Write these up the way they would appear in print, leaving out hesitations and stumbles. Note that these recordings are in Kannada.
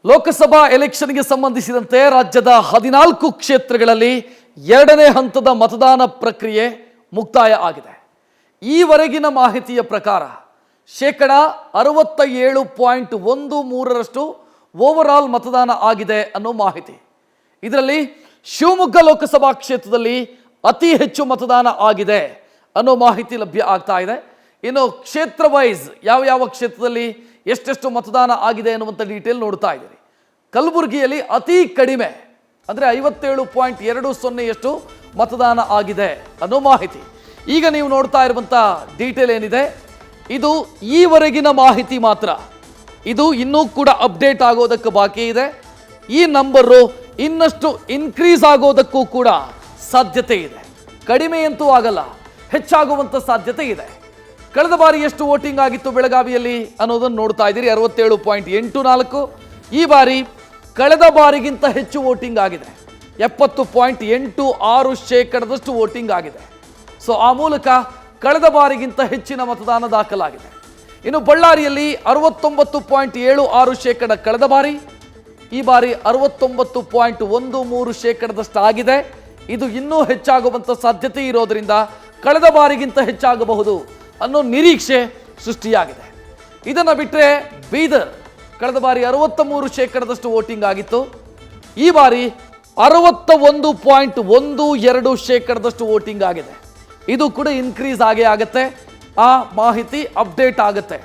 ಲೋಕಸಭಾ ಎಲೆಕ್ಷನ್ಗೆ ಸಂಬಂಧಿಸಿದಂತೆ ರಾಜ್ಯದ 14 ಕ್ಷೇತ್ರಗಳಲ್ಲಿ ಎರಡನೇ ಹಂತದ ಮತದಾನ ಪ್ರಕ್ರಿಯೆ ಮುಕ್ತಾಯ ಆಗಿದೆ. ಈವರೆಗಿನ ಮಾಹಿತಿಯ ಪ್ರಕಾರ 67.13% ಓವರಾಲ್ ಮತದಾನ ಆಗಿದೆ ಅನ್ನೋ ಮಾಹಿತಿ. ಇದರಲ್ಲಿ ಶಿವಮೊಗ್ಗ ಲೋಕಸಭಾ ಕ್ಷೇತ್ರದಲ್ಲಿ ಅತಿ ಹೆಚ್ಚು ಮತದಾನ ಆಗಿದೆ ಅನ್ನೋ ಮಾಹಿತಿ ಲಭ್ಯ ಆಗ್ತಾ ಇದೆ. ಇನ್ನು ಕ್ಷೇತ್ರ ವೈಸ್ ಯಾವ ಕ್ಷೇತ್ರದಲ್ಲಿ ಎಷ್ಟೆಷ್ಟು ಮತದಾನ ಆಗಿದೆ ಅನ್ನುವಂಥ ಡೀಟೇಲ್ ನೋಡ್ತಾ ಇದ್ದೀರಿ. ಕಲಬುರಗಿಯಲ್ಲಿ ಅತಿ ಕಡಿಮೆ ಅಂದರೆ 57.20 ಮತದಾನ ಆಗಿದೆ ಅನ್ನೋ ಮಾಹಿತಿ. ಈಗ ನೀವು ನೋಡ್ತಾ ಇರುವಂಥ ಡೀಟೇಲ್ ಏನಿದೆ ಇದು ಈವರೆಗಿನ ಮಾಹಿತಿ ಮಾತ್ರ. ಇದು ಇನ್ನೂ ಕೂಡ ಅಪ್ಡೇಟ್ ಆಗೋದಕ್ಕೆ ಬಾಕಿ ಇದೆ. ಈ ನಂಬರು ಇನ್ನಷ್ಟು ಇನ್ಕ್ರೀಸ್ ಆಗೋದಕ್ಕೂ ಕೂಡ ಸಾಧ್ಯತೆ ಇದೆ. ಕಡಿಮೆ ಅಂತೂ ಆಗಲ್ಲ, ಹೆಚ್ಚಾಗುವಂಥ ಸಾಧ್ಯತೆ ಇದೆ. ಕಳೆದ ಬಾರಿ ಎಷ್ಟು ವೋಟಿಂಗ್ ಆಗಿತ್ತು ಬೆಳಗಾವಿಯಲ್ಲಿ ಅನ್ನೋದನ್ನು ನೋಡ್ತಾ ಇದ್ದೀರಿ, 67.84. ಈ ಬಾರಿ ಕಳೆದ ಬಾರಿಗಿಂತ ಹೆಚ್ಚು ವೋಟಿಂಗ್ ಆಗಿದೆ, 70.86% ವೋಟಿಂಗ್ ಆಗಿದೆ. ಸೊ ಆ ಮೂಲಕ ಕಳೆದ ಬಾರಿಗಿಂತ ಹೆಚ್ಚಿನ ಮತದಾನ ದಾಖಲಾಗಿದೆ. ಇನ್ನು ಬಳ್ಳಾರಿಯಲ್ಲಿ 69.76% ಕಳೆದ ಬಾರಿ, ಈ ಬಾರಿ 69.13% ಆಗಿದೆ. ಇದು ಇನ್ನೂ ಹೆಚ್ಚಾಗುವಂಥ ಸಾಧ್ಯತೆ ಇರೋದರಿಂದ ಕಳೆದ ಬಾರಿಗಿಂತ ಹೆಚ್ಚಾಗಬಹುದು ಅನ್ನೋ ನಿರೀಕ್ಷೆ ಸೃಷ್ಟಿಯಾಗಿದೆ. ಇದನ್ನು ಬಿಟ್ಟರೆ ಬೀದರ್ ಕಳೆದ ಬಾರಿ 63% ವೋಟಿಂಗ್ ಆಗಿತ್ತು, ಈ ಬಾರಿ 61.12% ವೋಟಿಂಗ್ ಆಗಿದೆ. ಇದು ಕೂಡ ಇನ್ಕ್ರೀಸ್ ಆಗುತ್ತೆ. ಆ ಮಾಹಿತಿ ಅಪ್ಡೇಟ್ ಆಗುತ್ತೆ.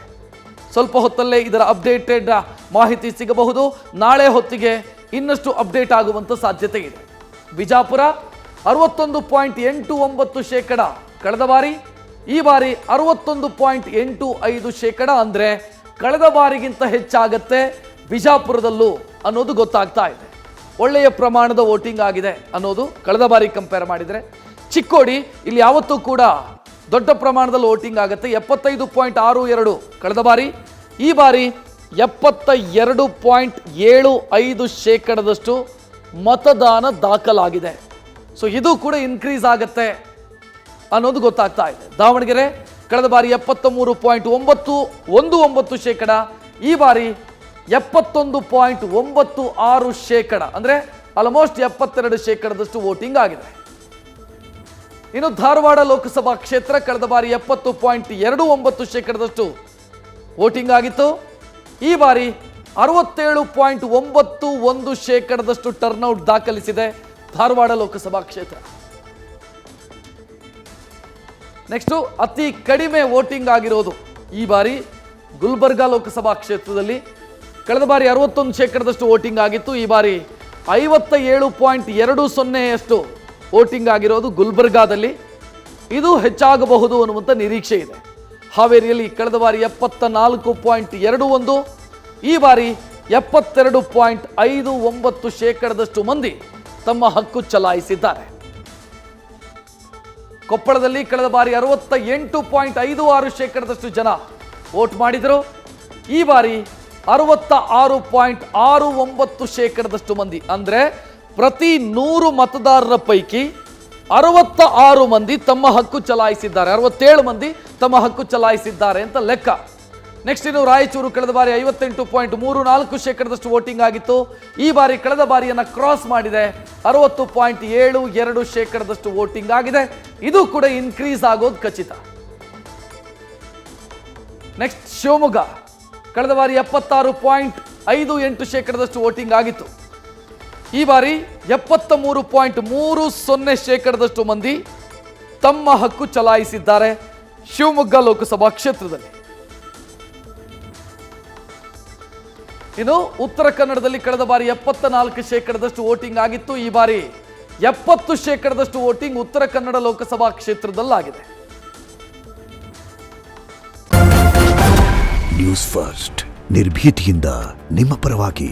ಸ್ವಲ್ಪ ಹೊತ್ತಲ್ಲೇ ಇದರ ಅಪ್ಡೇಟೆಡ್ ಮಾಹಿತಿ ಸಿಗಬಹುದು. ನಾಳೆ ಹೊತ್ತಿಗೆ ಇನ್ನಷ್ಟು ಅಪ್ಡೇಟ್ ಆಗುವಂಥ ಸಾಧ್ಯತೆ ಇದೆ. ಬಿಜಾಪುರ 61.89% ಕಳೆದ ಬಾರಿ, ಈ ಬಾರಿ 61.85%. ಅಂದರೆ ಕಳೆದ ಬಾರಿಗಿಂತ ಹೆಚ್ಚಾಗತ್ತೆ ಬಿಜಾಪುರದಲ್ಲೂ ಅನ್ನೋದು ಗೊತ್ತಾಗ್ತಾ ಇದೆ. ಒಳ್ಳೆಯ ಪ್ರಮಾಣದ ವೋಟಿಂಗ್ ಆಗಿದೆ ಅನ್ನೋದು ಕಳೆದ ಬಾರಿ ಕಂಪೇರ್ ಮಾಡಿದರೆ. ಚಿಕ್ಕೋಡಿ ಇಲ್ಲಿ ಯಾವತ್ತೂ ಕೂಡ ದೊಡ್ಡ ಪ್ರಮಾಣದಲ್ಲಿ ವೋಟಿಂಗ್ ಆಗುತ್ತೆ, 75.62 ಕಳೆದ ಬಾರಿ, ಈ ಬಾರಿ 72.75% ಮತದಾನ ದಾಖಲಾಗಿದೆ. ಸೊ ಇದು ಕೂಡ ಇನ್ಕ್ರೀಸ್ ಆಗುತ್ತೆ ಅನ್ನೋದು ಗೊತ್ತಾಗ್ತಾ ಇದೆ. ದಾವಣಗೆರೆ ಕಳೆದ ಬಾರಿ 73.919%, ಈ ಬಾರಿ 71.96%, ಅಂದರೆ ಆಲ್ಮೋಸ್ಟ್ 72% ವೋಟಿಂಗ್ ಆಗಿದೆ. ಇನ್ನು ಧಾರವಾಡ ಲೋಕಸಭಾ ಕ್ಷೇತ್ರ ಕಳೆದ ಬಾರಿ 70.29% ವೋಟಿಂಗ್ ಆಗಿತ್ತು, ಈ ಬಾರಿ 67.91% ಟರ್ನ್ಔಟ್ ದಾಖಲಿಸಿದೆ ಧಾರವಾಡ ಲೋಕಸಭಾ ಕ್ಷೇತ್ರ. ನೆಕ್ಸ್ಟು ಅತಿ ಕಡಿಮೆ ವೋಟಿಂಗ್ ಆಗಿರೋದು ಈ ಬಾರಿ ಗುಲ್ಬರ್ಗಾ ಲೋಕಸಭಾ ಕ್ಷೇತ್ರದಲ್ಲಿ. ಕಳೆದ ಬಾರಿ 61% ವೋಟಿಂಗ್ ಆಗಿತ್ತು, ಈ ಬಾರಿ 57.20% ವೋಟಿಂಗ್ ಆಗಿರೋದು ಗುಲ್ಬರ್ಗಾದಲ್ಲಿ. ಇದು ಹೆಚ್ಚಾಗಬಹುದು ಅನ್ನುವಂಥ ನಿರೀಕ್ಷೆ ಇದೆ. ಹಾವೇರಿಯಲ್ಲಿ ಕಳೆದ ಬಾರಿ 74.21, ಈ ಬಾರಿ 72.59% ಮಂದಿ ತಮ್ಮ ಹಕ್ಕು ಚಲಾಯಿಸಿದ್ದಾರೆ. ಕೊಪ್ಪಳದಲ್ಲಿ ಕಳೆದ ಬಾರಿ 68.56% ಜನ ವೋಟ್ ಮಾಡಿದರು, ಈ ಬಾರಿ 66.69% ಮಂದಿ, ಅಂದರೆ ಪ್ರತಿ 100 ಮತದಾರರ ಪೈಕಿ 66 ಮಂದಿ ತಮ್ಮ ಹಕ್ಕು ಚಲಾಯಿಸಿದ್ದಾರೆ, 67 ಮಂದಿ ತಮ್ಮ ಹಕ್ಕು ಚಲಾಯಿಸಿದ್ದಾರೆ ಅಂತ ಲೆಕ್ಕ. ನೆಕ್ಸ್ಟ್ ಇನ್ನು ರಾಯಚೂರು ಕಳೆದ ಬಾರಿ 58.34% ವೋಟಿಂಗ್ ಆಗಿತ್ತು, ಈ ಬಾರಿ ಕಳೆದ ಬಾರಿಯನ್ನು ಕ್ರಾಸ್ ಮಾಡಿದೆ, 60.72% ವೋಟಿಂಗ್ ಆಗಿದೆ. ಇದು ಕೂಡ ಇನ್ಕ್ರೀಸ್ ಆಗೋದು ಖಚಿತ. ನೆಕ್ಸ್ಟ್ ಶಿವಮೊಗ್ಗ ಕಳೆದ ಬಾರಿ 76.58% ವೋಟಿಂಗ್ ಆಗಿತ್ತು, ಈ ಬಾರಿ 73.30% ಮಂದಿ ತಮ್ಮ ಹಕ್ಕು ಚಲಾಯಿಸಿದ್ದಾರೆ ಶಿವಮೊಗ್ಗ ಲೋಕಸಭಾ ಕ್ಷೇತ್ರದಲ್ಲಿ. ಇನ್ನು ಉತ್ತರ ಕನ್ನಡದಲ್ಲಿ ಕಳೆದ ಬಾರಿ 74% ವೋಟಿಂಗ್ ಆಗಿತ್ತು, ಈ ಬಾರಿ 70% voting Uttara Kannada Lok Sabha ಕ್ಷೇತ್ರದಲ್ಲಾಗಿದೆ. News first ನಿರ್ಭೀತಿಯಿಂದ ನಿಮ್ಮ ಪರವಾಗಿ.